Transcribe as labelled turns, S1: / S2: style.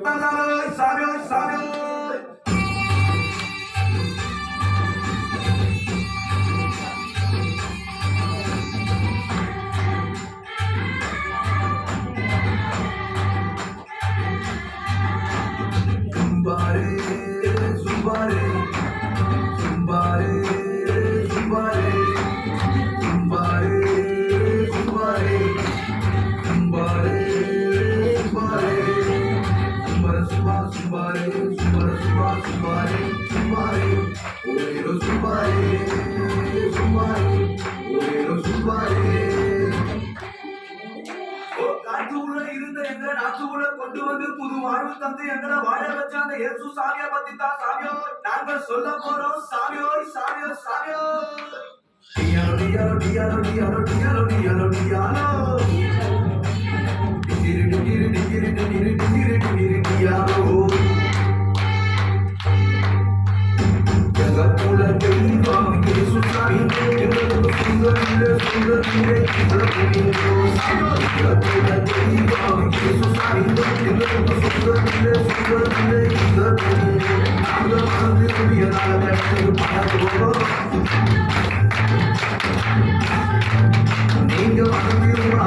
S1: சாமி சாமி Zumbare, zumbare, zumbare, zumbare, zumbare, zumbare, zumbare, zumbare, zumbare, zumbare, zumbare, zumbare, zumbare, orero zumbare, zumbare, orero zumbare. காட்டுக்குள்ள இருந்த எங்களை நாட்டுக்குள்ள கொண்டு வந்து புது வாழ்வு தந்து எங்களை வாழ வச்ச அந்த இயேசு சாமியை பத்தி தான் சாமியோ நாங்கள் சொல்ல போறோம் சாமியோ சாமியோ சாமியோ டியாலோ டியாலோ டியாலோ டியாலோ டியாலோ டியாலோ டியாலோ டிகிரி டிகிரி டிகிரி டிகிரி டிகிரி டிகிரி டியாலோ ஜகத்துல தெய்வம் இயேசு சாமி எங்களுக்கு சுந்தரிலே சுந்தரிலே ஜகத்துல தெய்வம் இயேசு சாமி எங்களுக்கு சுந்தரிலே சுந்தரிலே சுந்தரிலே நாங்கள் மனது குடியனால கட்டு பாடுவோம்